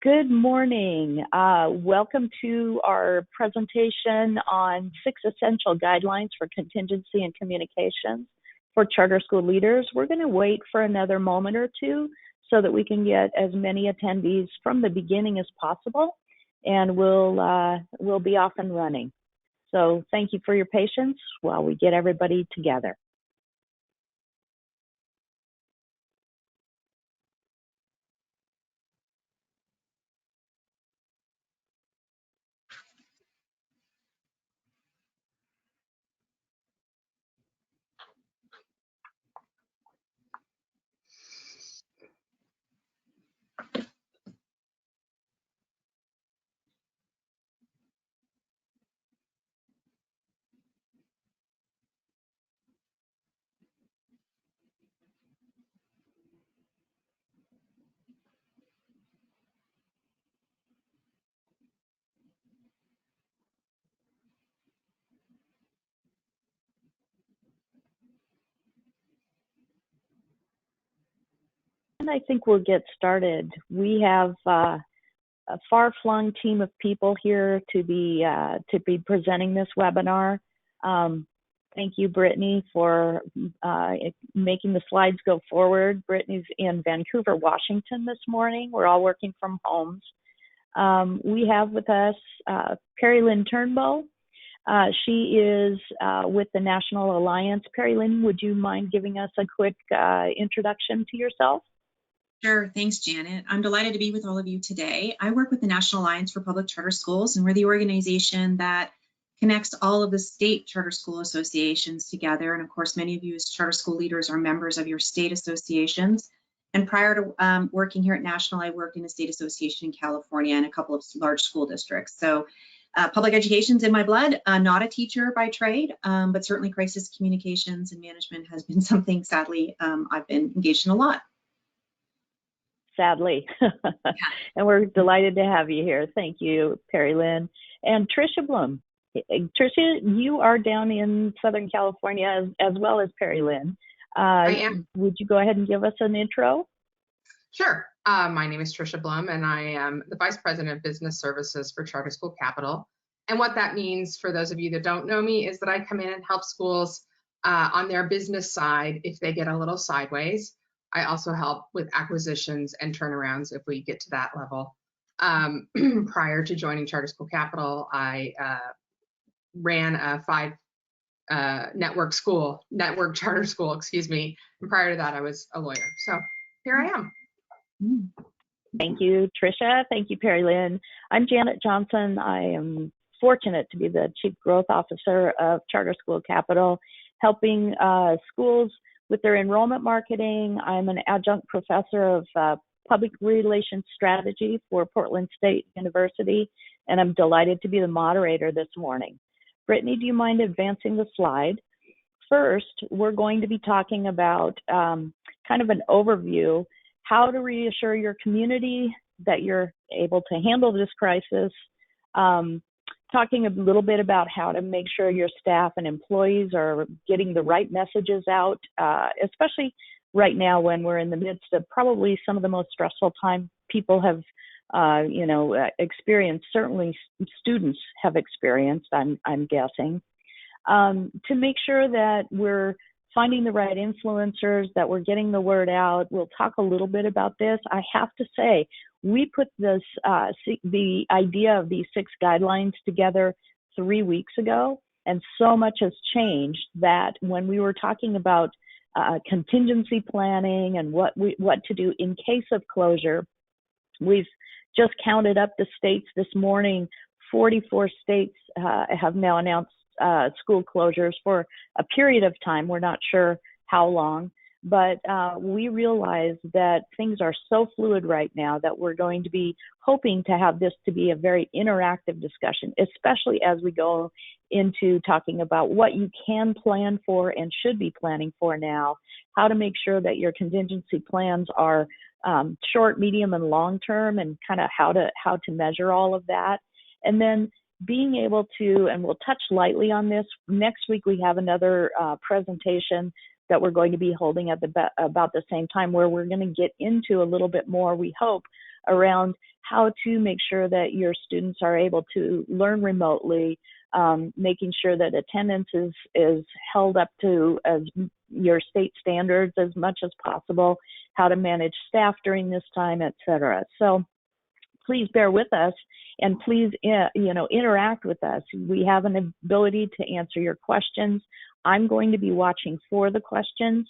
Good morning. Welcome to our presentation on 6 essential guidelines for contingency and communications for charter school leaders. We're going to wait for another moment or two so that we can get as many attendees from the beginning as possible, and we'll be off and running. So thank you for your patience while we get everybody together. And I think we'll get started. We have a far-flung team of people here to be presenting this webinar. Thank you, Brittany, for making the slides go forward. Brittany's in Vancouver, Washington this morning. We're all working from homes. We have with us Perry Lynn Turnbow. She is with the National Alliance. Perry Lynn, would you mind giving us a quick introduction to yourself? Sure. Thanks, Janet. I'm delighted to be with all of you today. I work with the National Alliance for Public Charter Schools, and we're the organization that connects all of the state charter school associations together. And of course, many of you as charter school leaders are members of your state associations. And prior to working here at National, I worked in a state association in California and a couple of large school districts. So public education's in my blood, not a teacher by trade, but certainly crisis communications and management has been something, sadly, I've been engaged in a lot. Sadly. And we're delighted to have you here. Thank you, Perry Lynn. And Tricia Bloom. Tricia, you are down in Southern California as well as Perry Lynn. I am. Would you go ahead and give us an intro? Sure. My name is Tricia Bloom, and I am the Vice President of Business Services for Charter School Capital. And what that means, for those of you that don't know me, is that I come in and help schools on their business side if they get a little sideways. I also help with acquisitions and turnarounds if we get to that level. Prior to joining Charter School Capital, I ran a 5 network charter school, excuse me. And prior to that, I was a lawyer. So here I am. Thank you, Tricia. Thank you, Perry Lynn. I'm Janet Johnson. I am fortunate to be the Chief Growth Officer of Charter School Capital, helping schools with their enrollment marketing. I'm an adjunct professor of public relations strategy for Portland State University, and I'm delighted to be the moderator this morning. Brittany, do you mind advancing the slide? First, we're going to be talking about kind of an overview, how to reassure your community that you're able to handle this crisis, talking a little bit about how to make sure your staff and employees are getting the right messages out, especially right now when we're in the midst of probably some of the most stressful time people have experienced, certainly students have experienced, I'm guessing, to make sure that we're finding the right influencers, that we're getting the word out. We'll talk a little bit about this. I have to say, we put this, the idea of these 6 guidelines together 3 weeks ago, and so much has changed that when we were talking about contingency planning and what to do in case of closure, we've just counted up the states this morning. 44 states have now announced school closures for a period of time. We're not sure how long, but we realize that things are so fluid right now that we're going to be hoping to have this to be a very interactive discussion, especially as we go into talking about what you can plan for and should be planning for now, how to make sure that your contingency plans are short, medium, and long term, and kind of how to measure all of that. And then being able to, and we'll touch lightly on this, next week we have another presentation that we're going to be holding at about the same time, where we're going to get into a little bit more, we hope, around how to make sure that your students are able to learn remotely, making sure that attendance is held up to as your state standards as much as possible, how to manage staff during this time, et cetera. So please bear with us, and please, interact with us. We have an ability to answer your questions. I'm going to be watching for the questions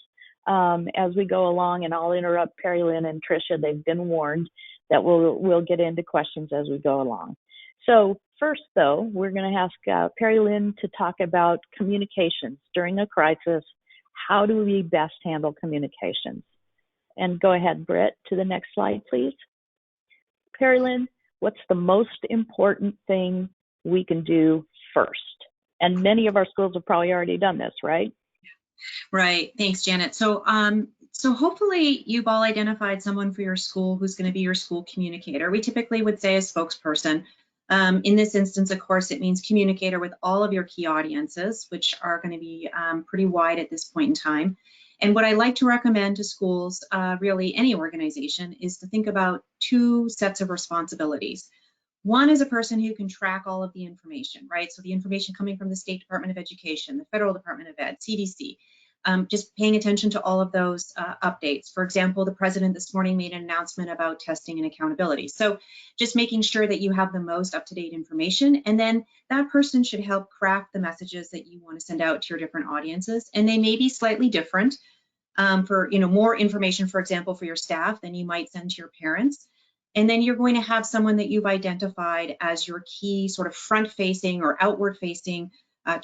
as we go along, and I'll interrupt Perry Lynn and Tricia. They've been warned that we'll get into questions as we go along. So first, though, we're going to ask Perry Lynn to talk about communications during a crisis. How do we best handle communications? And go ahead, Britt, to the next slide, please. Perry Lynn, what's the most important thing we can do first? And many of our schools have probably already done this, right? Right. Thanks, Janet. So hopefully you've all identified someone for your school who's going to be your school communicator. We typically would say a spokesperson. In this instance, of course, it means communicator with all of your key audiences, which are going to be pretty wide at this point in time. And what I like to recommend to schools, really any organization, is to think about two sets of responsibilities. One is a person who can track all of the information, right? So the information coming from the State Department of Education, the Federal Department of Ed, CDC, just paying attention to all of those updates. For example, the president this morning made an announcement about testing and accountability. So just making sure that you have the most up-to-date information, and then that person should help craft the messages that you want to send out to your different audiences. And they may be slightly different for, more information, for example, for your staff than you might send to your parents. And then you're going to have someone that you've identified as your key sort of front-facing or outward-facing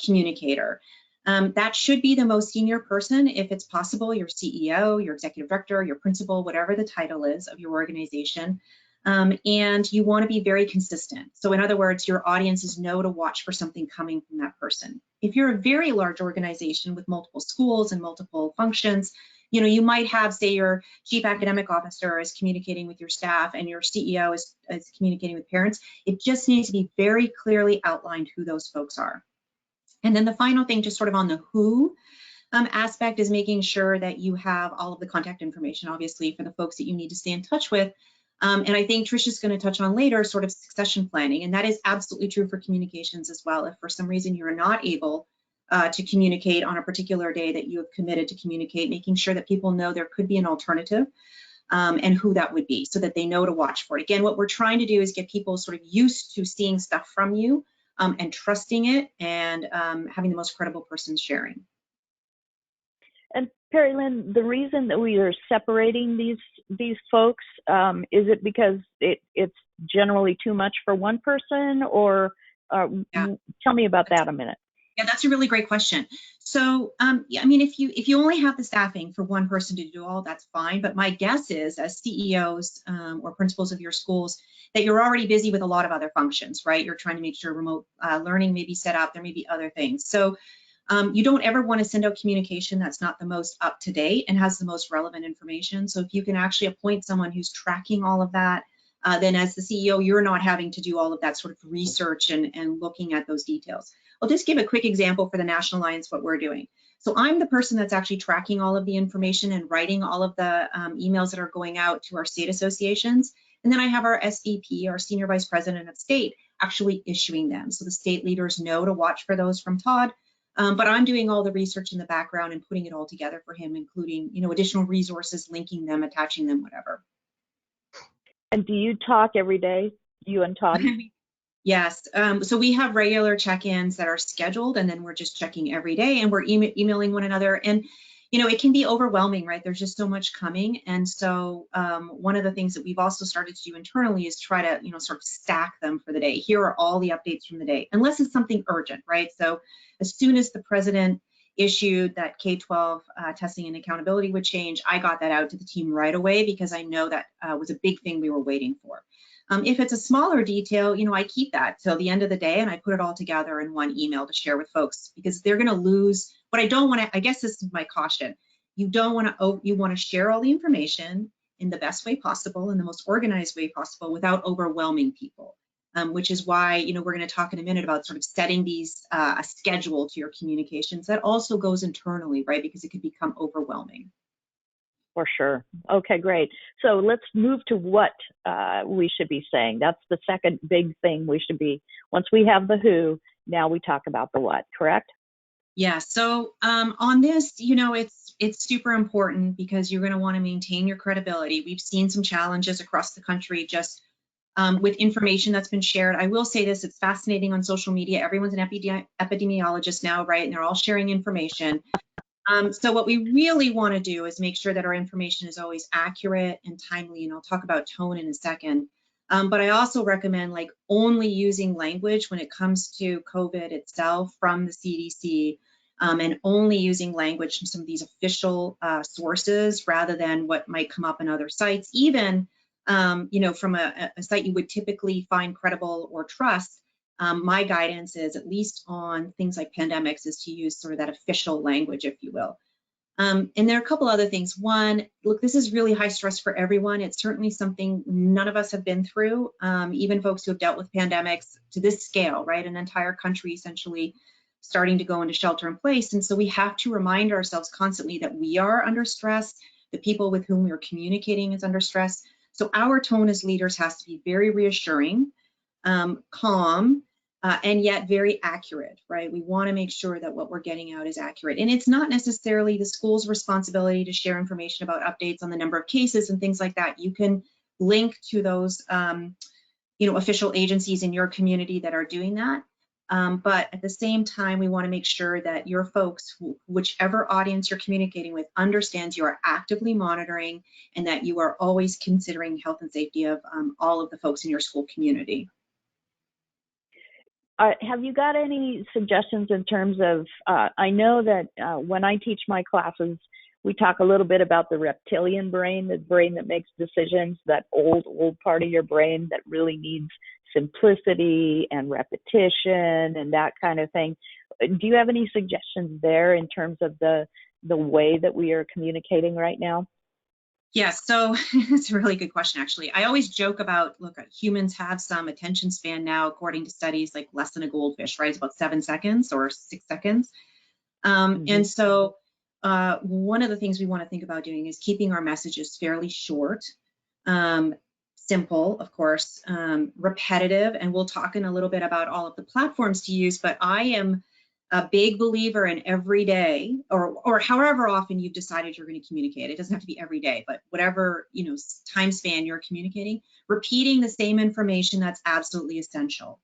communicator. That should be the most senior person, if it's possible, your CEO, your executive director, your principal, whatever the title is of your organization. And you want to be very consistent. So in other words, your audiences know to watch for something coming from that person. If you're a very large organization with multiple schools and multiple functions, you might have, say, your chief academic officer is communicating with your staff and your CEO is communicating with parents. It just needs to be very clearly outlined who those folks are. And then the final thing, just sort of on the who aspect, is making sure that you have all of the contact information, obviously, for the folks that you need to stay in touch with. And I think Tricia's going to touch on later sort of succession planning. And that is absolutely true for communications as well. If for some reason you're not able to communicate on a particular day that you have committed to communicate, making sure that people know there could be an alternative and who that would be, so that they know to watch for it. Again, what we're trying to do is get people sort of used to seeing stuff from you and trusting it, and having the most credible person sharing. And Perry Lynn, the reason that we are separating these folks, is it because it's generally too much for one person, or tell me about that a minute. Yeah, that's a really great question. So, I mean, if you only have the staffing for one person to do all, that's fine. But my guess is, as CEOs or principals of your schools, that you're already busy with a lot of other functions, right? You're trying to make sure remote learning may be set up. There may be other things. So you don't ever want to send out communication that's not the most up to date and has the most relevant information. So if you can actually appoint someone who's tracking all of that, then as the CEO, you're not having to do all of that sort of research and looking at those details. I'll just give a quick example for the National Alliance, what we're doing. So I'm the person that's actually tracking all of the information and writing all of the emails that are going out to our state associations. And then I have our SVP, our Senior Vice President of State, actually issuing them. So the state leaders know to watch for those from Todd. But I'm doing all the research in the background and putting it all together for him, including, additional resources, linking them, attaching them, whatever. And do you talk every day, you and Todd? Yes. So we have regular check-ins that are scheduled, and then we're just checking every day, and we're emailing one another. And, it can be overwhelming, right? There's just so much coming. And so one of the things that we've also started to do internally is try to, sort of stack them for the day. Here are all the updates from the day, unless it's something urgent, right? So as soon as the president issued that K-12 testing and accountability would change, I got that out to the team right away, because I know that was a big thing we were waiting for. If it's a smaller detail, I keep that till the end of the day, and I put it all together in one email to share with folks, because they're going to lose. What I don't want to, I guess this is my caution, you want to share all the information in the best way possible, in the most organized way possible, without overwhelming people, which is why, we're going to talk in a minute about sort of setting these a schedule to your communications that also goes internally, right? Because it could become overwhelming. For sure. Okay, great. So let's move to what we should be saying. That's the second big thing we should be. Once we have the who, now we talk about the what, correct? Yeah, so on this, it's super important because you're going to want to maintain your credibility. We've seen some challenges across the country just with information that's been shared. I will say this, it's fascinating on social media. Everyone's an epidemiologist now, right? And they're all sharing information. So what we really want to do is make sure that our information is always accurate and timely, and I'll talk about tone in a second. But I also recommend only using language when it comes to COVID itself from the CDC, and only using language from some of these official sources rather than what might come up in other sites, even from a site you would typically find credible or trust. My guidance is, at least on things like pandemics, is to use sort of that official language, if you will. And there are a couple other things. One, look, this is really high stress for everyone. It's certainly something none of us have been through, even folks who have dealt with pandemics to this scale, right? An entire country essentially starting to go into shelter in place. And so we have to remind ourselves constantly that we are under stress, the people with whom we're communicating is under stress. So our tone as leaders has to be very reassuring, calm, and yet very accurate, right? We want to make sure that what we're getting out is accurate. And it's not necessarily the school's responsibility to share information about updates on the number of cases and things like that. You can link to those, official agencies in your community that are doing that. But at the same time, we want to make sure that your folks, whichever audience you're communicating with, understands you are actively monitoring and that you are always considering health and safety of all of the folks in your school community. Have you got any suggestions in terms of, I know that when I teach my classes, we talk a little bit about the reptilian brain, the brain that makes decisions, that old part of your brain that really needs simplicity and repetition and that kind of thing. Do you have any suggestions there in terms of the way that we are communicating right now? Yes, so it's a really good question, actually. I always joke about, look, humans have some attention span now, according to studies, like less than a goldfish, right? It's about 7 seconds or 6 seconds. And so one of the things we want to think about doing is keeping our messages fairly short, simple, of course, repetitive, and we'll talk in a little bit about all of the platforms to use, but I am a big believer in every day, or however often you've decided you're going to communicate. It doesn't have to be every day, but whatever time span you're communicating, repeating the same information that's absolutely essential.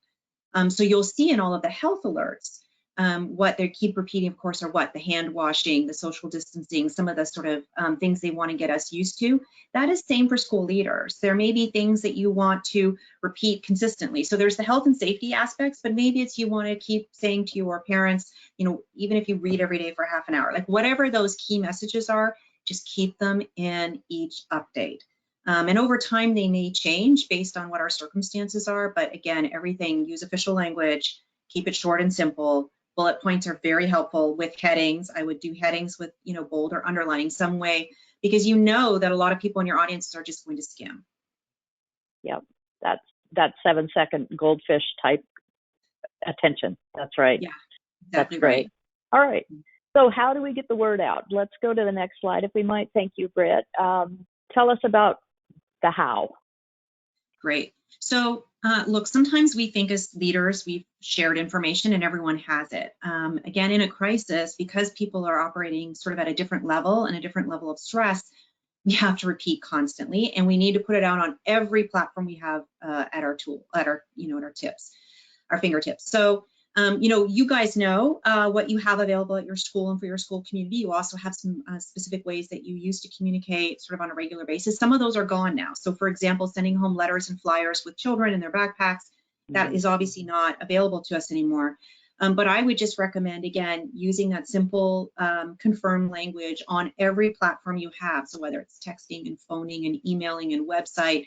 So you'll see in all of the health alerts, what they keep repeating, of course, are the hand washing, the social distancing, some of the sort of things they want to get us used to. That is same for school leaders. There may be things that you want to repeat consistently. So there's the health and safety aspects, but maybe it's you want to keep saying to your parents, even if you read every day for half an hour, like whatever those key messages are, just keep them in each update. And over time, they may change based on what our circumstances are. But again, everything, use official language, keep it short and simple. Bullet points are very helpful with headings. I would do headings with, bold or underlining some way, because that a lot of people in your audience are just going to skim. Yep, that's that 7 second goldfish type attention. That's right. Yeah, exactly. That's great. Right. All right. So how do we get the word out? Let's go to the next slide, if we might. Thank you, Britt. Tell us about the how. Great. So look, sometimes we think as leaders, we've shared information and everyone has it. Again, in a crisis, because people are operating sort of at a different level and a different level of stress, we have to repeat constantly, and we need to put it out on every platform we have at our fingertips. So you guys know what you have available at your school and for your school community. You also have some specific ways that you use to communicate sort of on a regular basis. Some of those are gone now. So for example, sending home letters and flyers with children in their backpacks, that is obviously not available to us anymore. But I would just recommend, again, using that simple confirm language on every platform you have. So whether it's texting and phoning and emailing and website,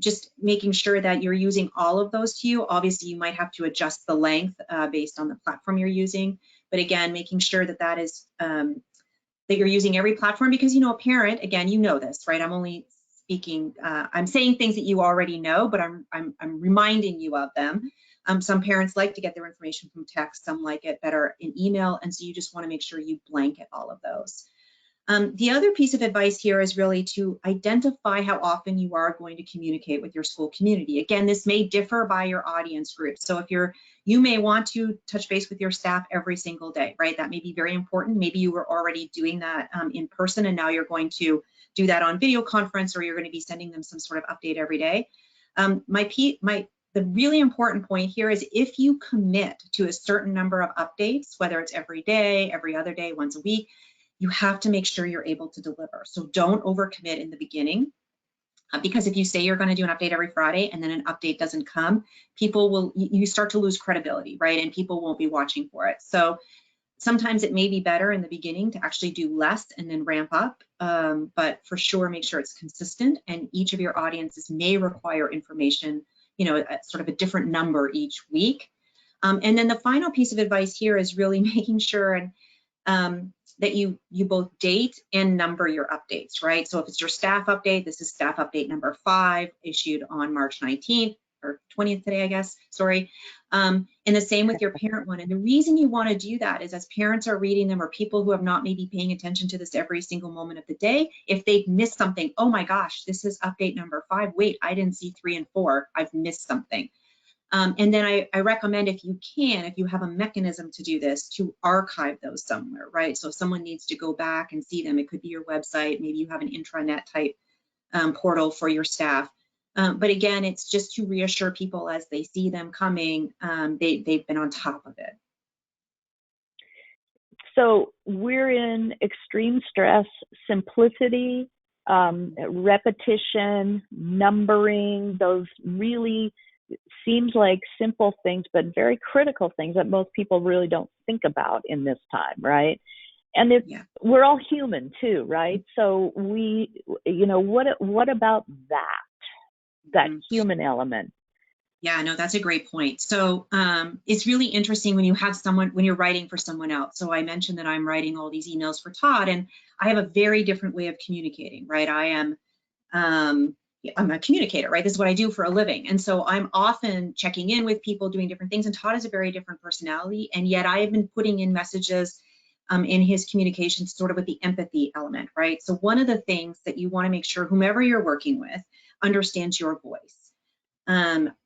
just making sure that you're using all of those to you. Obviously, you might have to adjust the length based on the platform you're using. But again, making sure that is that you're using every platform, because a parent, again, this, right? I'm only speaking, I'm saying things that you already know, but I'm reminding you of them. Some parents like to get their information from text, some like it better in email, and so you just want to make sure you blanket all of those. The other piece of advice here is really to identify how often you are going to communicate with your school community. Again, this may differ by your audience group. So if you may want to touch base with your staff every single day, right? That may be very important. Maybe you were already doing that in person, and now you're going to do that on video conference, or you're going to be sending them some sort of update every day. The really important point here is if you commit to a certain number of updates, whether it's every day, every other day, once a week, you have to make sure you're able to deliver. So don't overcommit in the beginning, because if you say you're going to do an update every Friday and then an update doesn't come, you start to lose credibility, right? And people won't be watching for it. So sometimes it may be better in the beginning to actually do less and then ramp up, but for sure, make sure it's consistent, and each of your audiences may require information, sort of a different number each week. And then the final piece of advice here is really making sure that you both date and number your updates, right? So if it's your staff update, this is staff update number 5, issued on March 19th or 20th today, I guess, sorry. And the same with your parent one. And the reason you want to do that is as parents are reading them, or people who have not maybe paying attention to this every single moment of the day, if they've missed something, oh my gosh, this is update number 5. Wait, I didn't see 3 and 4. I've missed something. And then I recommend, if you have a mechanism to do this, to archive those somewhere, right? So if someone needs to go back and see them, it could be your website, maybe you have an intranet type portal for your staff. But again, it's just to reassure people as they see them coming, they've been on top of it. So we're in extreme stress, simplicity, repetition, numbering, those really seems like simple things, but very critical things that most people really don't think about in this time, right? And we're all human too, right? So what about that human element? Yeah, no, that's a great point. So it's really interesting when you're writing for someone else. So I mentioned that I'm writing all these emails for Todd, and I have a very different way of communicating, right? I'm a communicator, right? This is what I do for a living. And so I'm often checking in with people, doing different things. And Todd is a very different personality. And yet I have been putting in messages in his communication sort of with the empathy element, right? So one of the things that you want to make sure whomever you're working with understands your voice.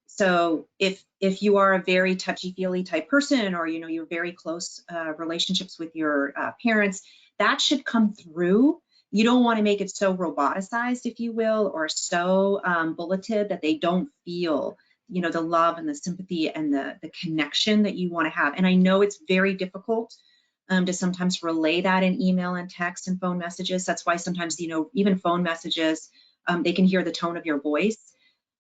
So if you are a very touchy-feely type person, or you're very close relationships with your parents, that should come through. You don't want to make it so roboticized, if you will, or so bulleted that they don't feel, the love and the sympathy and the connection that you want to have. And I know it's very difficult to sometimes relay that in email and text and phone messages. That's why sometimes, even phone messages, they can hear the tone of your voice.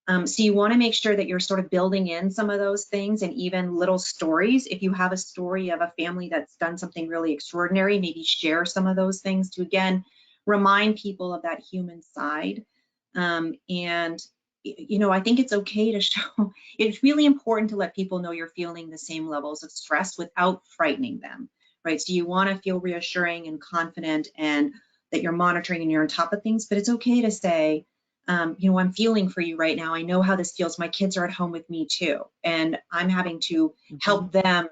So you want to make sure that you're sort of building in some of those things, and even little stories. If you have a story of a family that's done something really extraordinary, maybe share some of those things to, again, remind people of that human side. And I think it's okay to show, it's really important to let people know you're feeling the same levels of stress without frightening them, right? So you want to feel reassuring and confident, and that you're monitoring and you're on top of things, but it's okay to say, I'm feeling for you right now. I know how this feels. My kids are at home with me too, and I'm having to help them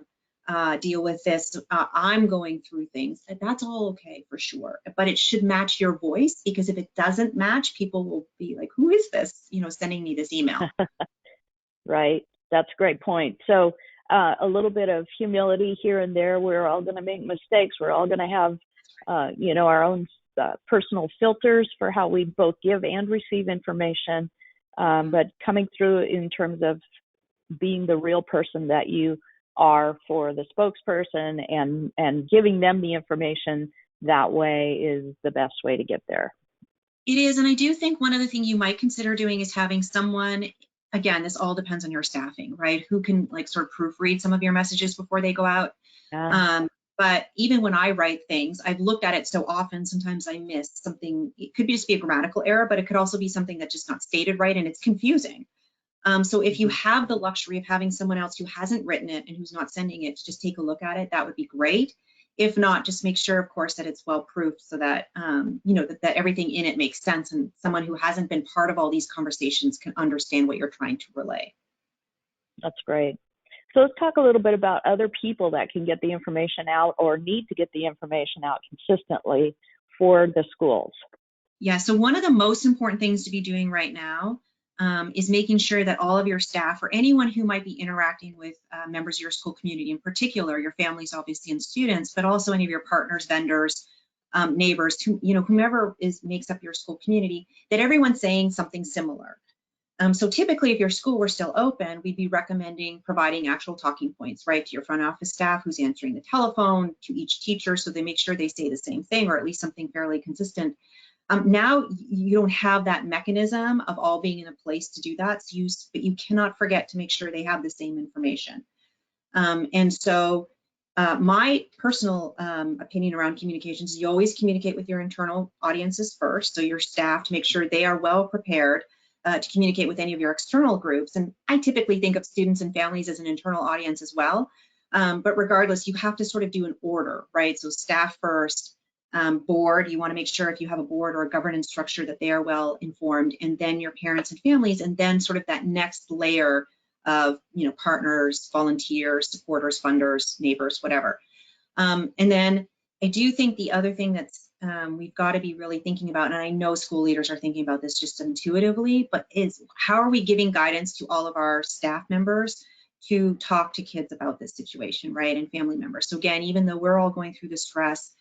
deal with this. I'm going through things. That's all okay for sure, but it should match your voice, because if it doesn't match, people will be like, who is this, sending me this email? Right. That's a great point. So a little bit of humility here and there. We're all going to make mistakes. We're all going to have, our own personal filters for how we both give and receive information. But coming through in terms of being the real person that you are for the spokesperson, and giving them the information that way is the best way to get there. It is. And I do think one other thing you might consider doing is having someone, again, this all depends on your staffing, right? Who can sort of proofread some of your messages before they go out. But even when I write things, I've looked at it so often, sometimes I miss something. It could just be a grammatical error, but it could also be something that's just not stated right, and it's confusing. So if you have the luxury of having someone else who hasn't written it and who's not sending it to just take a look at it, that would be great. If not, just make sure, of course, that it's well proofed, so that, that everything in it makes sense, and someone who hasn't been part of all these conversations can understand what you're trying to relay. That's great. So let's talk a little bit about other people that can get the information out, or need to get the information out consistently for the schools? Yeah, so one of the most important things to be doing right now is making sure that all of your staff or anyone who might be interacting with members of your school community, in particular, your families, obviously, and students, but also any of your partners, vendors, neighbors, whomever makes up your school community, that everyone's saying something similar. So typically, if your school were still open, we'd be recommending providing actual talking points, right, to your front office staff who's answering the telephone, to each teacher, so they make sure they say the same thing or at least something fairly consistent. Now you don't have that mechanism of all being in a place to do that, but you cannot forget to make sure they have the same information. And so my personal opinion around communications is you always communicate with your internal audiences first, so your staff, to make sure they are well prepared to communicate with any of your external groups. And I typically think of students and families as an internal audience as well. But regardless, you have to sort of do an order, right? So staff first, board, you want to make sure if you have a board or a governance structure that they are well informed, and then your parents and families, and then sort of that next layer of, partners, volunteers, supporters, funders, neighbors, whatever. And then I do think the other thing that's we've got to be really thinking about, and I know school leaders are thinking about this just intuitively, but is how are we giving guidance to all of our staff members to talk to kids about this situation, right, and family members. So again, even though we're all going through the stress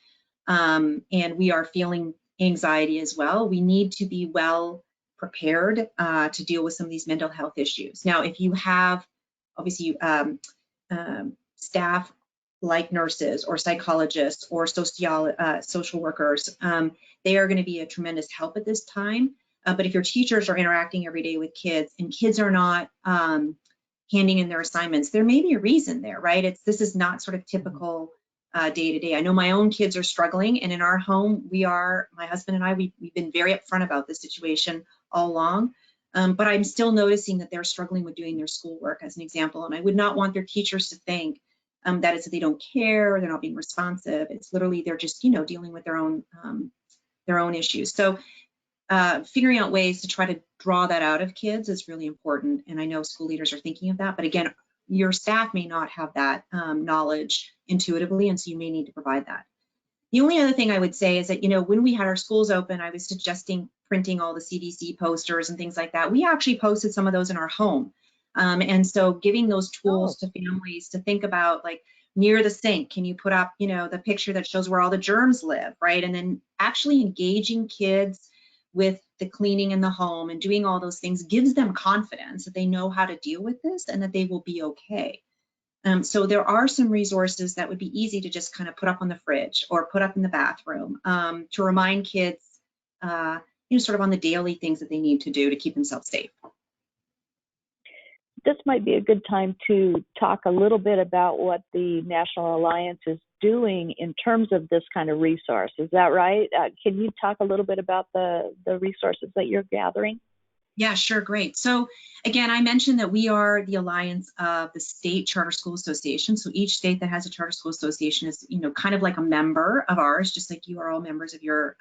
and we are feeling anxiety as well, we need to be well prepared to deal with some of these mental health issues. Now, if you have, obviously, staff like nurses or psychologists or social workers, they are going to be a tremendous help at this time. But if your teachers are interacting every day with kids and kids are not handing in their assignments, there may be a reason there, right? This is not sort of typical day to day. I know my own kids are struggling, and in our home, my husband and I, we've been very upfront about this situation all along. But I'm still noticing that they're struggling with doing their schoolwork, as an example. And I would not want their teachers to think that it's that they don't care or they're not being responsive. It's literally they're just, dealing with their own issues. So figuring out ways to try to draw that out of kids is really important. And I know school leaders are thinking of that. But again, your staff may not have that knowledge intuitively, and so you may need to provide that. The only other thing I would say is that, when we had our schools open, I was suggesting printing all the CDC posters and things like that. We actually posted some of those in our home. And so giving those tools to families to think about, like, near the sink, can you put up, the picture that shows where all the germs live, right? And then actually engaging kids with the cleaning in the home and doing all those things gives them confidence that they know how to deal with this and that they will be okay. So there are some resources that would be easy to just kind of put up on the fridge or put up in the bathroom to remind kids, sort of on the daily things that they need to do to keep themselves safe. This might be a good time to talk a little bit about what the National Alliance is doing in terms of this kind of resource. Is that right? Can you talk a little bit about the resources that you're gathering? Yeah, sure. Great. So again, I mentioned that we are the alliance of the state charter school association. So each state that has a charter school association is, kind of like a member of ours, just like you are all members of your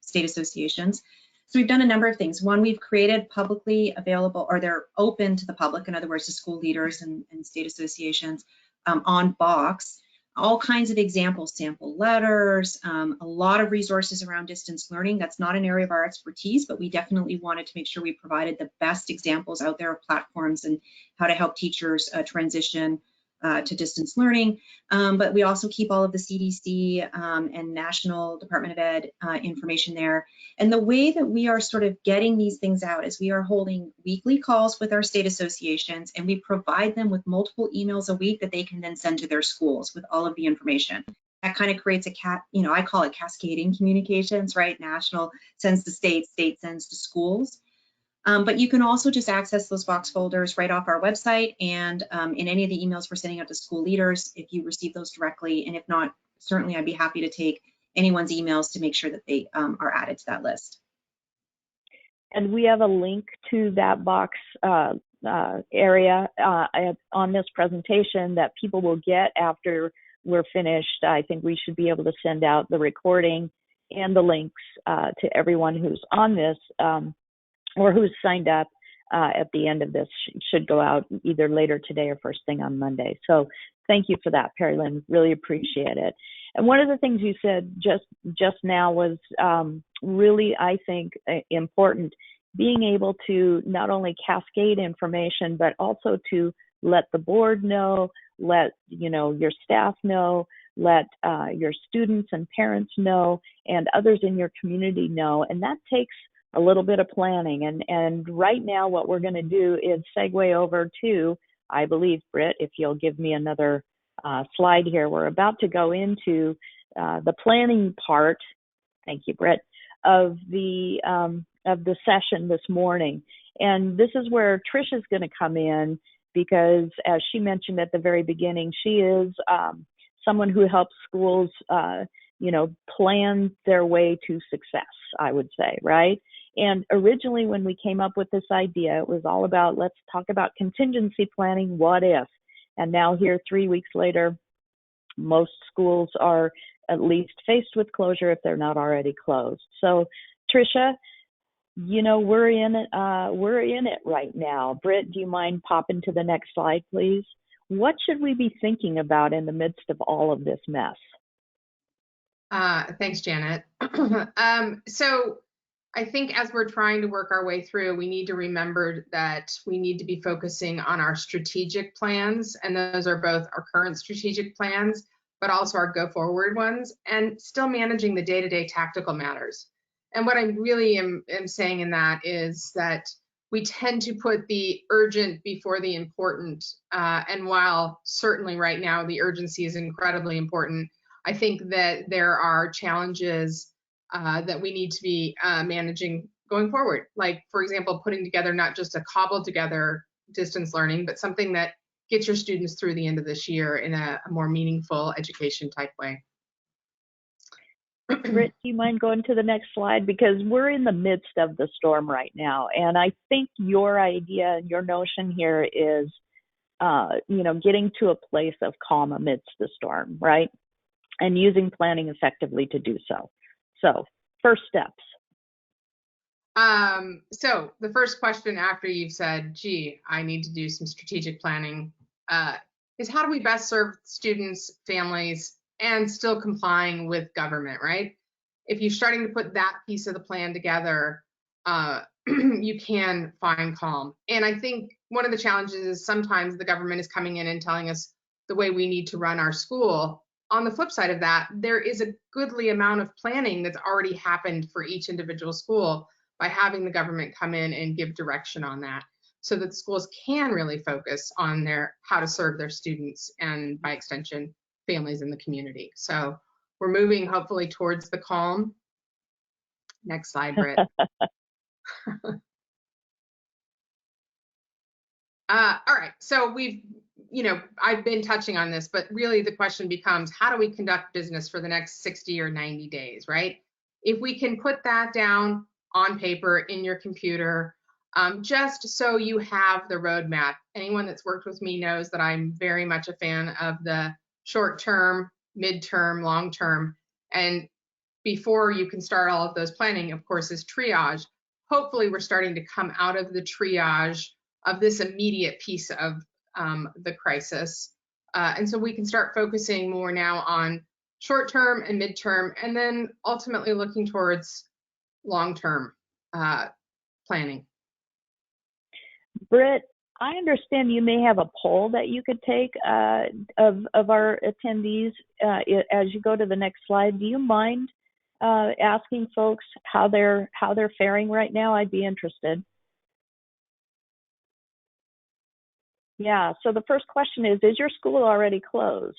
state associations. So we've done a number of things. One, we've created publicly available, or they're open to the public, in other words, to school leaders and state associations on Box, all kinds of examples, sample letters, a lot of resources around distance learning. That's not an area of our expertise, but we definitely wanted to make sure we provided the best examples out there of platforms and how to help teachers transition to distance learning. But we also keep all of the CDC and National Department of Ed information there. And the way that we are sort of getting these things out is we are holding weekly calls with our state associations, and we provide them with multiple emails a week that they can then send to their schools with all of the information. That kind of creates I call it cascading communications, right? National sends to state, state sends to schools. But you can also just access those Box folders right off our website, and in any of the emails we're sending out to school leaders, if you receive those directly. And if not, certainly I'd be happy to take anyone's emails to make sure that they are added to that list. And we have a link to that Box area on this presentation that people will get after we're finished. I think we should be able to send out the recording and the links to everyone who's on this or who's signed up at the end of this. Should go out either later today or first thing on Monday. So thank you for that, Perry Lynn. Really appreciate it. And one of the things you said just now was really, I think, important. Being able to not only cascade information, but also to let the board know, let your staff know, let your students and parents know, and others in your community know. And that takes a little bit of planning. And right now, what we're going to do is segue over to, I believe, Britt, if you'll give me another slide here, we're about to go into the planning part. Thank you, Britt, of the session this morning. And this is where Trish is going to come in, because as she mentioned at the very beginning, she is someone who helps schools, plan their way to success, I would say, right? And originally when we came up with this idea, it was all about, let's talk about contingency planning, what if? And now here 3 weeks later, most schools are at least faced with closure if they're not already closed. So Tricia, we're in it right now. Britt, do you mind popping to the next slide, please? What should we be thinking about in the midst of all of this mess? Thanks, Janet. So I think as we're trying to work our way through, we need to remember that we need to be focusing on our strategic plans, and those are both our current strategic plans, but also our go forward ones, and still managing the day-to-day tactical matters. And what I really am saying in that is that we tend to put the urgent before the important. And while certainly right now the urgency is incredibly important, I think that there are challenges that we need to be managing going forward. Like, for example, putting together not just a cobbled together distance learning, but something that gets your students through the end of this year in a more meaningful education type way. Britt, do you mind going to the next slide? Because we're in the midst of the storm right now. And I think your idea and your notion here is, getting to a place of calm amidst the storm, right? And using planning effectively to do so. So first steps. So the first question after you've said, gee, I need to do some strategic planning, is how do we best serve students, families, and still complying with government, right? If you're starting to put that piece of the plan together, you can find calm. And I think one of the challenges is sometimes the government is coming in and telling us the way we need to run our school. On the flip side of that, there is a goodly amount of planning that's already happened for each individual school by having the government come in and give direction on that, so that the schools can really focus on how to serve their students and, by extension, families in the community. So we're moving hopefully towards the calm. Next slide, Britt. All right, so I've been touching on this, but really the question becomes, how do we conduct business for the next 60 or 90 days, right? If we can put that down on paper in your computer, just so you have the roadmap. Anyone that's worked with me knows that I'm very much a fan of the short-term, mid-term, long-term, and before you can start all of those planning, of course, is triage. Hopefully we're starting to come out of the triage of this immediate piece of the crisis. And so we can start focusing more now on short-term and mid-term, and then ultimately looking towards long-term planning. Britt, I understand you may have a poll that you could take of our attendees as you go to the next slide. Do you mind asking folks how they're faring right now? I'd be interested. Yeah, so the first question is your school already closed?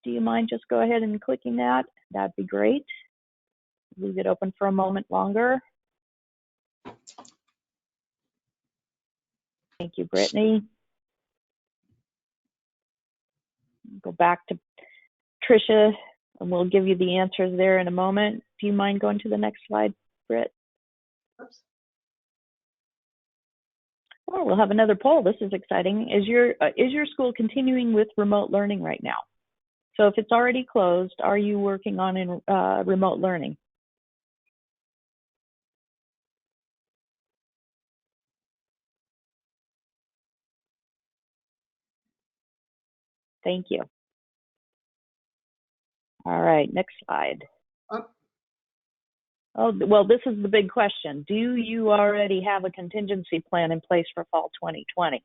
Do you mind just go ahead and clicking that? That'd be great. Leave it open for a moment longer. Thank you, Brittany. Go back to Tricia, and we'll give you the answers there in a moment. Do you mind going to the next slide, Britt? Oops. Oh, we'll have another poll. This is exciting. Is your school continuing with remote learning right now? So if it's already closed, are you working on remote learning? Thank you. All right, next slide. Oh, well, this is the big question. Do you already have a contingency plan in place for fall 2020?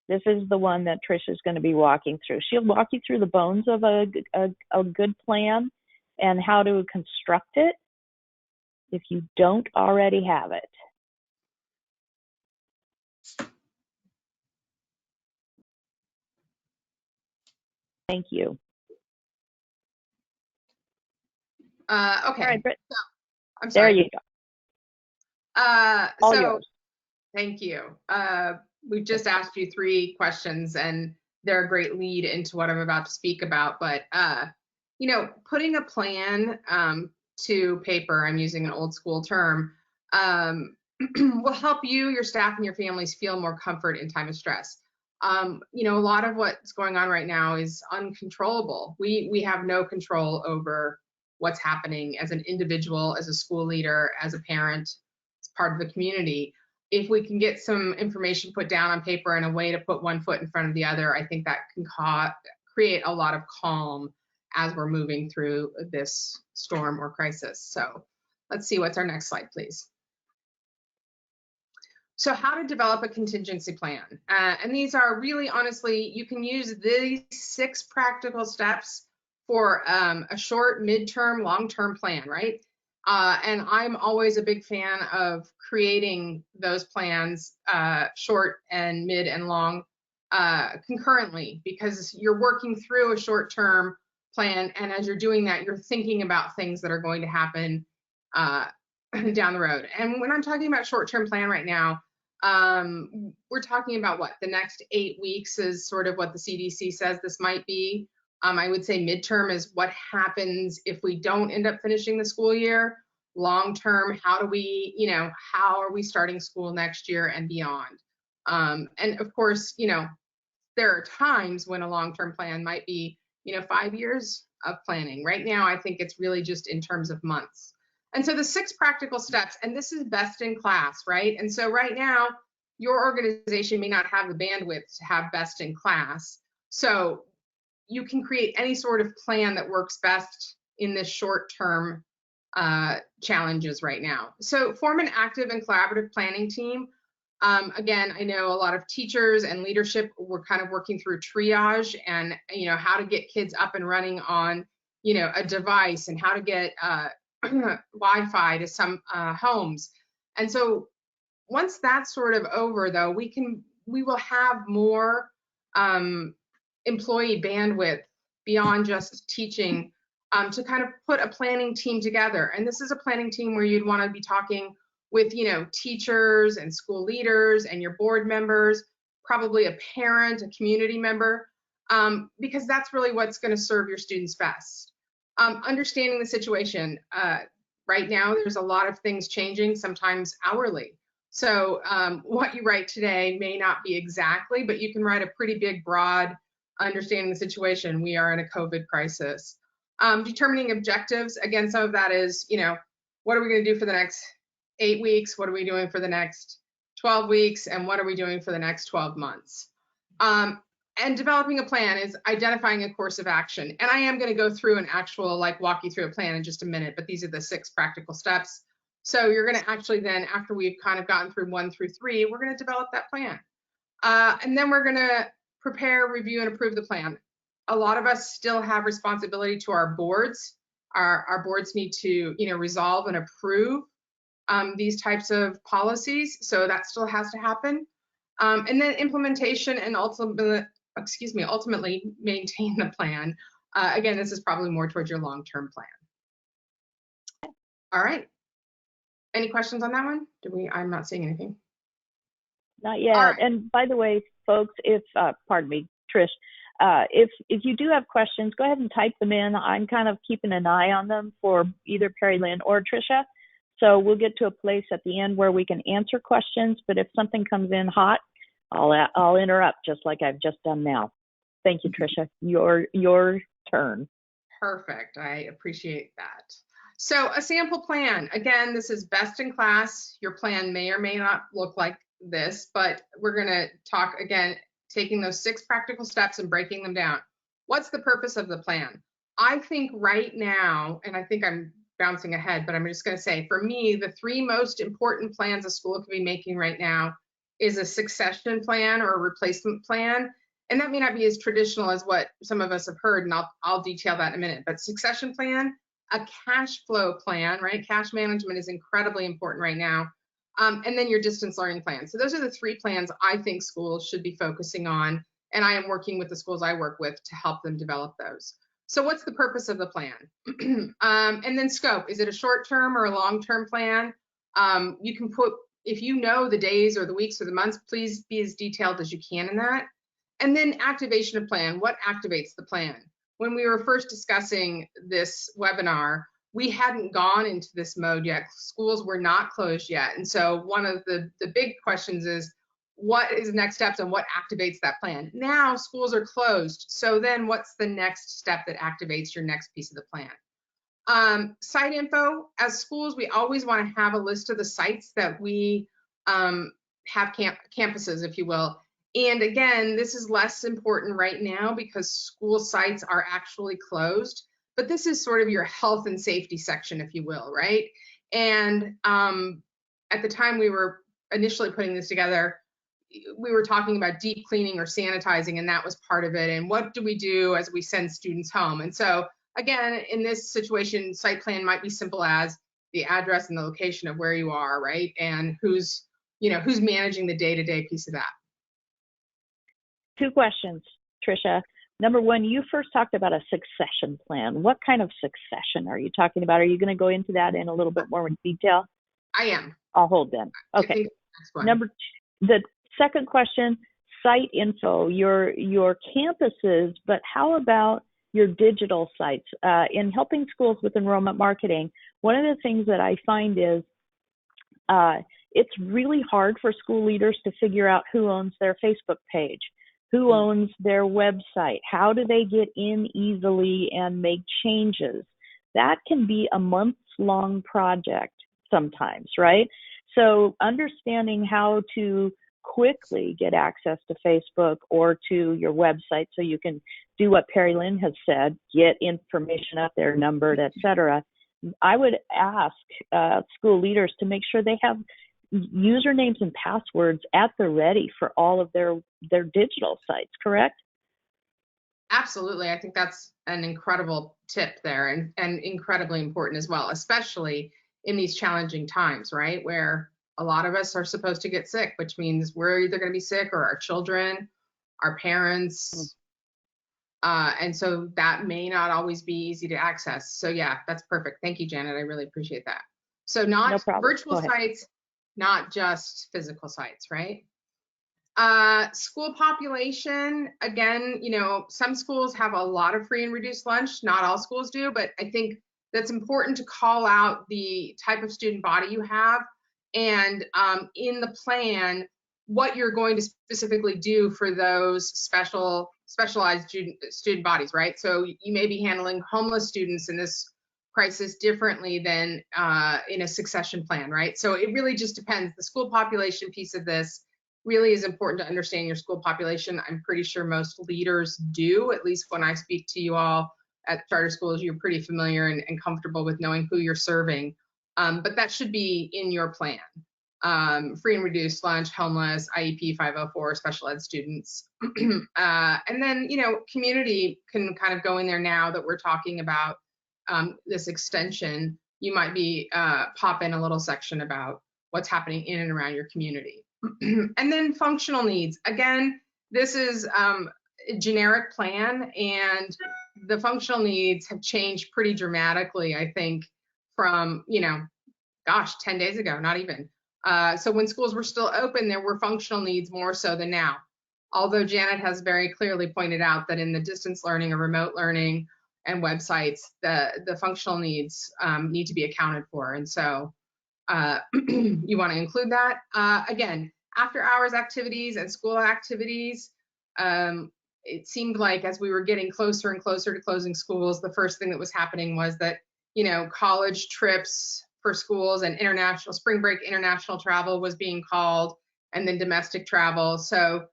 This is the one that Trish is going to be walking through. She'll walk you through the bones of a good plan and how to construct it if you don't already have it. Thank you. Okay. All right, Britt. So, I'm sorry. There you go. All yours. Thank you. We've just asked you 3 questions, and they're a great lead into what I'm about to speak about. But you know, putting a plan to paper, I'm using an old school term, will help you, your staff, and your families feel more comfort in time of stress. You know, a lot of what's going on right now is uncontrollable. We have no control over what's happening as an individual, as a school leader, as a parent, as part of the community. If we can get some information put down on paper and a way to put one foot in front of the other, I think that can create a lot of calm as we're moving through this storm or crisis. So let's see, what's our next slide, please. So how to develop a contingency plan. And these are really, honestly, you can use these 6 practical steps for a short, midterm, long-term plan, right? And I'm always a big fan of creating those plans, short and mid and long, concurrently, because you're working through a short-term plan, and as you're doing that, you're thinking about things that are going to happen down the road. And when I'm talking about short-term plan right now, we're talking about what the next 8 weeks is sort of what the CDC says this might be. I would say midterm is what happens if we don't end up finishing the school year. Long term, how do we, you know, how are we starting school next year and beyond? And of course, you know, there are times when a long-term plan might be, you know, 5 years of planning. Right now, I think it's really just in terms of months. And so the 6 practical steps, and this is best in class, right? And so right now, your organization may not have the bandwidth to have best in class. So you can create any sort of plan that works best in this short-term challenges right now. So form an active and collaborative planning team. Again, I know a lot of teachers and leadership were kind of working through triage and, you know, how to get kids up and running on, you know, a device, and how to get Wi-Fi to some homes. And so once that's sort of over, though, we will have more employee bandwidth beyond just teaching, to kind of put a planning team together. And this is a planning team where you'd want to be talking with, you know, teachers and school leaders and your board members, probably a parent, a community member, because that's really what's going to serve your students best. Understanding the situation. Right now, there's a lot of things changing, sometimes hourly. So what you write today may not be exactly, but you can write a pretty big, broad understanding the situation. We are in a COVID crisis. Determining objectives. Again, some of that is, you know, what are we going to do for the next 8 weeks? What are we doing for the next 12 weeks? And what are we doing for the next 12 months? And developing a plan is identifying a course of action. And I am going to go through an actual, like, walk you through a plan in just a minute, but these are the 6 practical steps. So you're going to actually then, after we've kind of gotten through 1 through 3, we're going to develop that plan. And then we're going to prepare, review, and approve the plan. A lot of us still have responsibility to our boards. Our boards need to, you know, resolve and approve these types of policies. So that still has to happen. And then implementation and ultimately maintain the plan. Again, this is probably more towards your long-term plan. All right. Any questions on that one? I'm not seeing anything. Not yet. Right. And by the way, folks, if, pardon me, Trish, if you do have questions, go ahead and type them in. I'm kind of keeping an eye on them for either Perry Lynn or Tricia. So we'll get to a place at the end where we can answer questions. But if something comes in hot, I'll interrupt, just like I've just done now. Thank you, Tricia. Your turn. Perfect. I appreciate that. So a sample plan. Again, this is best in class. Your plan may or may not look like this, but we're going to talk again taking those 6 practical steps and breaking them down. What's the purpose of the plan? I think right now, and I think I'm bouncing ahead, but I'm just going to say, for me, the 3 most important plans a school can be making right now is a succession plan or a replacement plan. And that may not be as traditional as what some of us have heard, and I'll detail that in a minute. But succession plan, a cash flow plan, right? Cash management is incredibly important right now. And then your distance learning plan. So those are the 3 plans I think schools should be focusing on. And I am working with the schools I work with to help them develop those. So what's the purpose of the plan? And then scope, is it a short-term or a long-term plan? You can put, if you know the days or the weeks or the months, please be as detailed as you can in that. And then activation of plan, what activates the plan? When we were first discussing this webinar, we hadn't gone into this mode yet. Schools were not closed yet. And so one of the big questions is, what is the next steps and what activates that plan? Now schools are closed. So then what's the next step that activates your next piece of the plan? Site info, as schools, we always want to have a list of the sites that we have campuses, if you will. And again, this is less important right now because school sites are actually closed, but this is sort of your health and safety section, if you will, right? And at the time we were initially putting this together, we were talking about deep cleaning or sanitizing, and that was part of it. And what do we do as we send students home? And so again, in this situation, site plan might be simple as the address and the location of where you are, right? And who's managing the day-to-day piece of that. 2 questions, Tricia. Number 1, you first talked about a succession plan. What kind of succession are you talking about? Are you going to go into that in a little bit more detail? I am. I'll hold then. Okay. Number 2, the second question, site info, your campuses, but how about your digital sites? In helping schools with enrollment marketing, one of the things that I find is it's really hard for school leaders to figure out who owns their Facebook page, who owns their website, how do they get in easily and make changes. That can be a months-long project sometimes, right? So understanding how to quickly get access to Facebook or to your website so you can do what Perry Lynn has said, get information up there, numbered, etc. I would ask school leaders to make sure they have usernames and passwords at the ready for all of their digital sites, correct? Absolutely. I think that's an incredible tip there and incredibly important as well, especially in these challenging times, right? Where a lot of us are supposed to get sick, which means we're either going to be sick or our children, our parents. And so that may not always be easy to access. So yeah, that's perfect. Thank you, Janet. I really appreciate that. So not virtual sites, not just physical sites, right? School population, again, some schools have a lot of free and reduced lunch. Not all schools do, but I think that's important to call out the type of student body you have and in the plan, what you're going to specifically do for those specialized student bodies, right? So you may be handling homeless students in this crisis differently than in a succession plan, right? So it really just depends. The school population piece of this really is important to understand your school population. I'm pretty sure most leaders do, at least when I speak to you all at charter schools, you're pretty familiar and comfortable with knowing who you're serving. But that should be in your plan. Free and reduced lunch, homeless, IEP 504, special ed students. And then, community can kind of go in there now that we're talking about this extension. You might be pop in a little section about what's happening in and around your community. And then functional needs. Again, this is a generic plan, and the functional needs have changed pretty dramatically, I think, from, 10 days ago, not even. So when schools were still open, there were functional needs more so than now. Although Janet has very clearly pointed out that in the distance learning or remote learning and websites, the functional needs need to be accounted for. And so you want to include that. Again, after hours activities and school activities, it seemed like as we were getting closer and closer to closing schools, the first thing that was happening was that, college trips for schools and international spring break international travel was being called, and then domestic travel. So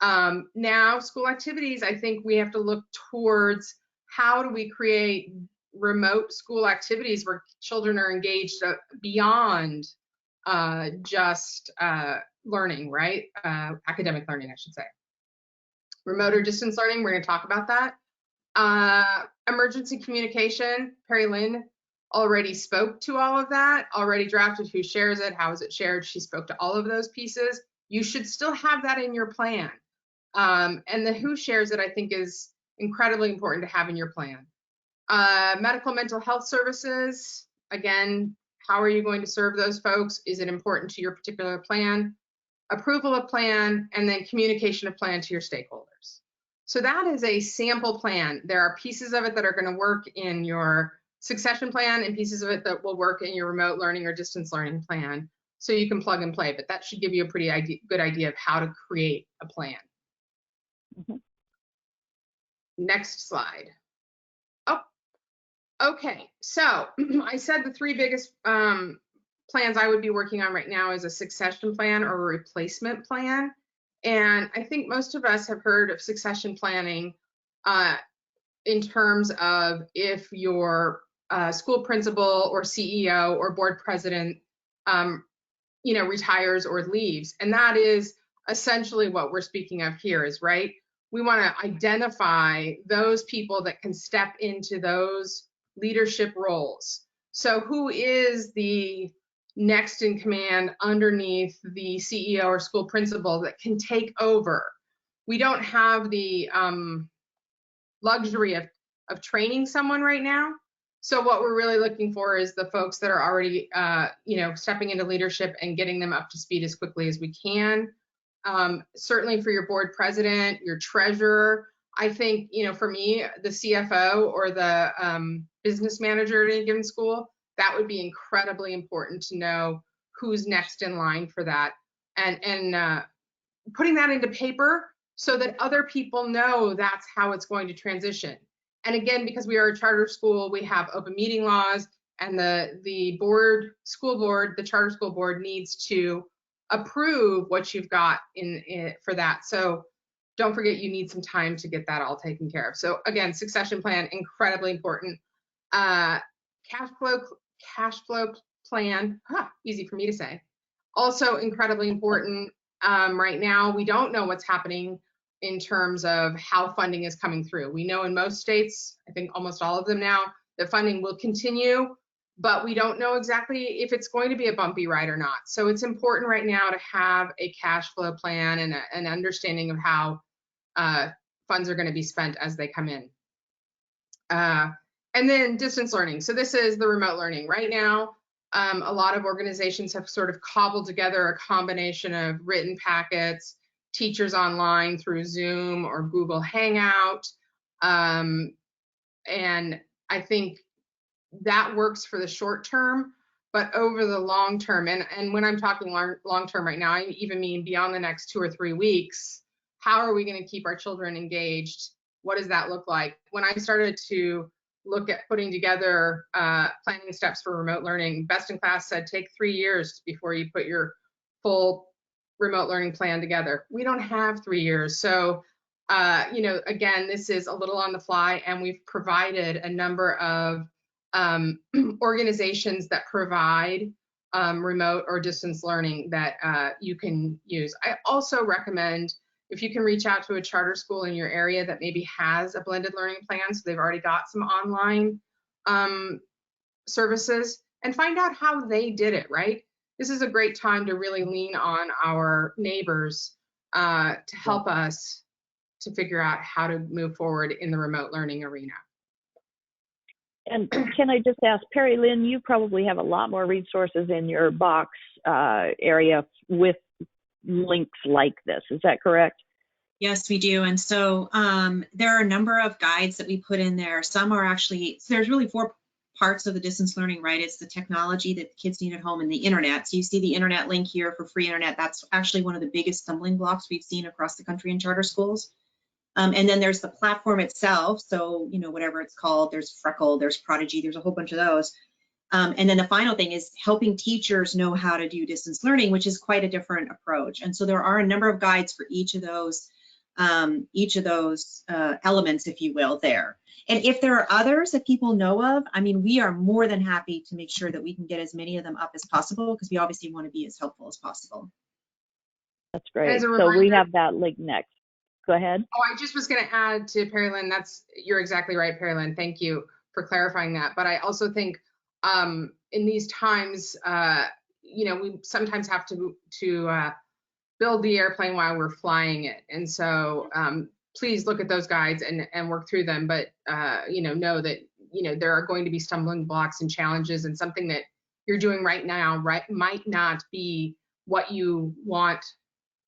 Now, school activities, I think we have to look towards how do we create remote school activities where children are engaged beyond just learning, right? Academic learning, I should say. Remote or distance learning, we're going to talk about that. Emergency communication, Perry Lynn already spoke to all of that, already drafted who shares it, how is it shared. She spoke to all of those pieces. You should still have that in your plan. And the who shares it, I think, is incredibly important to have in your plan. Medical mental health services, again, how are you going to serve those folks? Is it important to your particular plan? Approval of plan, and then communication of plan to your stakeholders. So that is a sample plan. There are pieces of it that are going to work in your succession plan and pieces of it that will work in your remote learning or distance learning plan. So you can plug and play, but that should give you a pretty good idea of how to create a plan. Mm-hmm. Next slide. Oh, okay. So I said the three biggest plans I would be working on right now is a succession plan or a replacement plan. And I think most of us have heard of succession planning in terms of if your school principal or CEO or board president, retires or leaves. And that is essentially what we're speaking of here is, right? We want to identify those people that can step into those leadership roles. So who is the next in command underneath the CEO or school principal that can take over? We don't have the luxury of training someone right now. So what we're really looking for is the folks that are already, stepping into leadership and getting them up to speed as quickly as we can. Certainly for your board president, your treasurer, I think, for me, the CFO or the business manager at any given school, that would be incredibly important to know who's next in line for that, and putting that into paper so that other people know that's how it's going to transition. And again, because we are a charter school, we have open meeting laws, and the school board, the charter school board needs to approve what you've got in for that. So don't forget, you need some time to get that all taken care of. So again, succession plan, incredibly important. Cash flow plan, easy for me to say, also incredibly important. Right now, we don't know what's happening in terms of how funding is coming through. We know in most states, I think almost all of them now, that funding will continue, but we don't know exactly if it's going to be a bumpy ride or not. So it's important right now to have a cash flow plan and an understanding of how funds are going to be spent as they come in. And then distance learning. So this is the remote learning. Right now, a lot of organizations have sort of cobbled together a combination of written packets, teachers online through Zoom or Google Hangout. And I think that works for the short term, but over the long term, and when I'm talking long term right now, I even mean beyond the next 2 or 3 weeks, how are we going to keep our children engaged? What does that look like? When I started to look at putting together planning steps for remote learning, Best in Class said take 3 years before you put your full remote learning plan together. We don't have 3 years. So, again, this is a little on the fly, and we've provided a number of organizations that provide remote or distance learning that you can use. I also recommend, if you can reach out to a charter school in your area that maybe has a blended learning plan, so they've already got some online services, and find out how they did it, right? This is a great time to really lean on our neighbors to help us to figure out how to move forward in the remote learning arena. And can I just ask, Perry Lynn, you probably have a lot more resources in your box area with links like this. Is that correct? Yes, we do. And so there are a number of guides that we put in there. Some are actually, so there's really 4 parts of the distance learning, right? It's the technology that the kids need at home and the internet. So you see the internet link here for free internet. That's actually one of the biggest stumbling blocks we've seen across the country in charter schools. And then there's the platform itself. So, whatever it's called, there's Freckle, there's Prodigy, there's a whole bunch of those. And then the final thing is helping teachers know how to do distance learning, which is quite a different approach. And so there are a number of guides for each of those each of those elements, if you will, there. And if there are others that people know of, I mean, we are more than happy to make sure that we can get as many of them up as possible, because we obviously want to be as helpful as possible. That's great. As a So we reminder- have that link next. Go ahead. Oh, I just was going to add to Perry Lynn, you're exactly right, Perry Lynn. Thank you for clarifying that. But I also think in these times, we sometimes have to build the airplane while we're flying it. And so please look at those guides and work through them. But, know that, there are going to be stumbling blocks and challenges, and something that you're doing right now, might not be what you want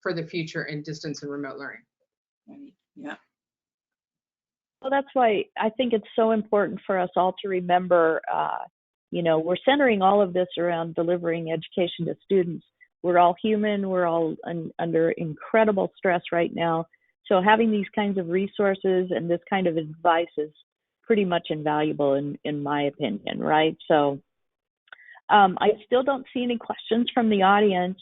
for the future in distance and remote learning. Right. Yeah. Well, that's why I think it's so important for us all to remember, we're centering all of this around delivering education to students. We're all human. We're all under incredible stress right now. So having these kinds of resources and this kind of advice is pretty much invaluable in my opinion, right? So I still don't see any questions from the audience.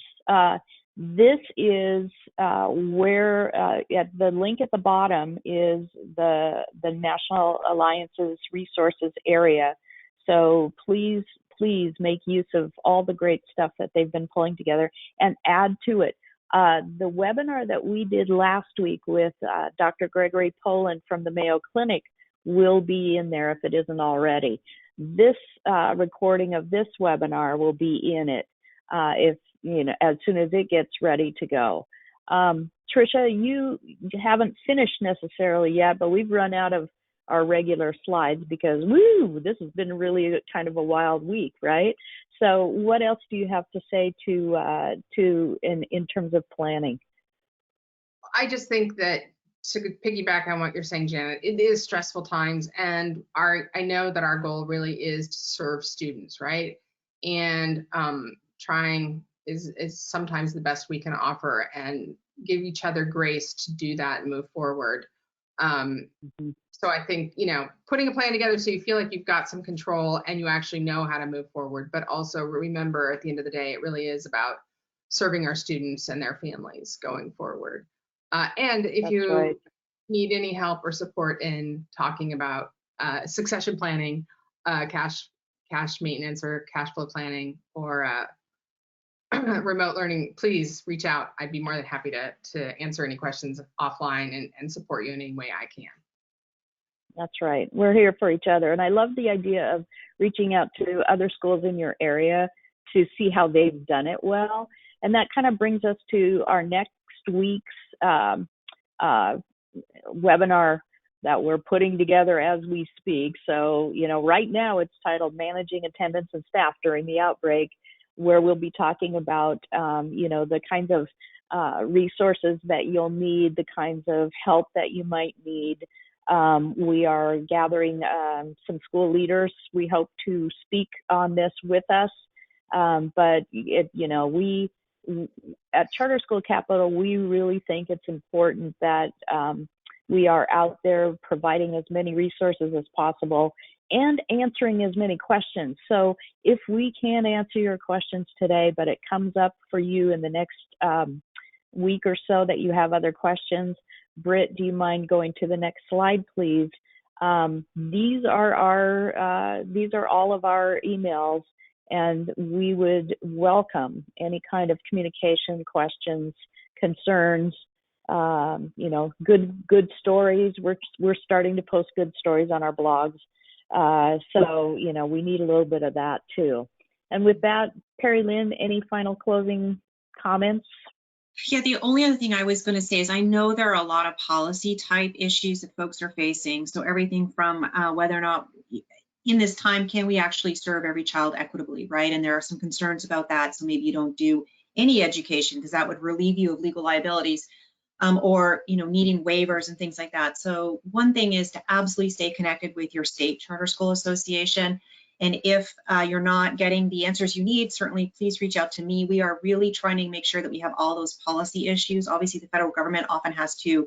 This is where at the link at the bottom is the National Alliance's resources area. So please make use of all the great stuff that they've been pulling together and add to it. The webinar that we did last week with Dr. Gregory Poland from the Mayo Clinic will be in there if it isn't already. This recording of this webinar will be in it as soon as it gets ready to go. Tricia, you haven't finished necessarily yet, but we've run out of our regular slides because, this has been really kind of a wild week, right? So what else do you have to say in terms of planning? I just think that to piggyback on what you're saying, Janet, it is stressful times, and I know that our goal really is to serve students, right? And trying is sometimes the best we can offer, and give each other grace to do that and move forward. So I think, putting a plan together so you feel like you've got some control and you actually know how to move forward, but also remember at the end of the day, it really is about serving our students and their families going forward. And if That's you right. need any help or support in talking about succession planning, cash maintenance or cash flow planning, or remote learning, please reach out. I'd be more than happy to answer any questions offline and support you in any way I can. That's right. We're here for each other. And I love the idea of reaching out to other schools in your area to see how they've done it well. And that kind of brings us to our next week's webinar that we're putting together as we speak. So, right now it's titled Managing Attendance and Staff During the Outbreak, where we'll be talking about, the kinds of resources that you'll need, the kinds of help that you might need. We are gathering some school leaders, we hope, to speak on this with us. But we at Charter School Capital, we really think it's important that we are out there providing as many resources as possible and answering as many questions. So if we can answer your questions today, but it comes up for you in the next week or so that you have other questions, Britt, do you mind going to the next slide, please? These are all of our emails, and we would welcome any kind of communication, questions, concerns. Good stories. We're starting to post good stories on our blogs, so we need a little bit of that too. And with that, Perry Lynn, any final closing comments? Yeah, the only other thing I was going to say is I know there are a lot of policy type issues that folks are facing. So everything from whether or not in this time can we actually serve every child equitably, right? And there are some concerns about that. So maybe you don't do any education because that would relieve you of legal liabilities, or needing waivers and things like that. So one thing is to absolutely stay connected with your state charter school association. And if you're not getting the answers you need, certainly please reach out to me. We are really trying to make sure that we have all those policy issues. Obviously, the federal government often has to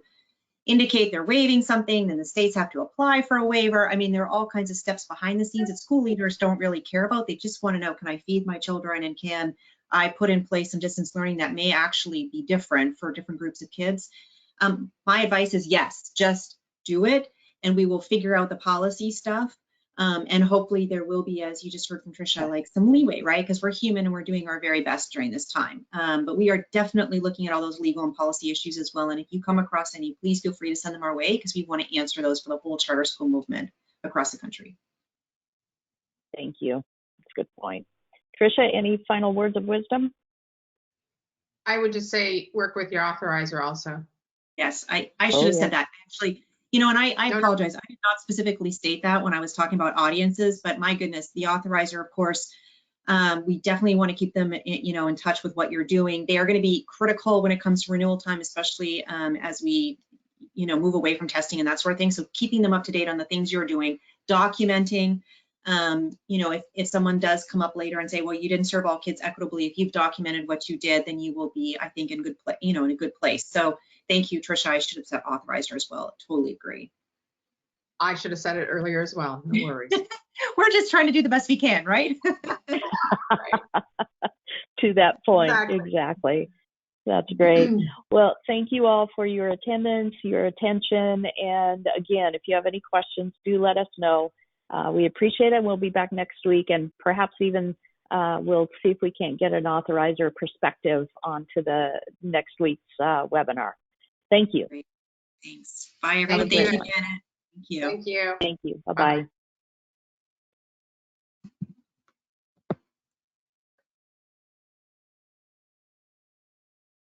indicate they're waiving something, then the states have to apply for a waiver. I mean, there are all kinds of steps behind the scenes that school leaders don't really care about. They just want to know, can I feed my children, and can I put in place some distance learning that may actually be different for different groups of kids? My advice is yes, just do it, and we will figure out the policy stuff. And hopefully there will be, as you just heard from Tricia, like some leeway, right? Because we're human and we're doing our very best during this time. But we are definitely looking at all those legal and policy issues as well. And if you come across any, please feel free to send them our way, because we want to answer those for the whole charter school movement across the country. Thank you. That's a good point. Tricia, any final words of wisdom? I would just say work with your authorizer also. Yes, I should have said that actually. You know, and I No, apologize. I did not specifically state that when I was talking about audiences, but my goodness, the authorizer, of course, we definitely want to keep them, you know, in touch with what you're doing. They are going to be critical when it comes to renewal time, especially as we, you know, move away from testing and that sort of thing. So keeping them up to date on the things you're doing, documenting, you know, if someone does come up later and say, well, you didn't serve all kids equitably, if you've documented what you did, then you will be, I think, in good place, you know, in a good place. So thank you, Tricia. I should have said authorizer as well. Totally agree. I should have said it earlier as well. No worries. We're just trying to do the best we can, right? To that point, Exactly. That's great. Well, thank you all for your attendance, your attention, and again, if you have any questions, do let us know. We appreciate it. We'll be back next week, and perhaps even we'll see if we can't get an authorizer perspective onto the next week's webinar. Thank you. Great. Thanks. Bye, everyone. Thank you. Thank you, Janet. Thank you. Thank you. Thank you. Bye-bye.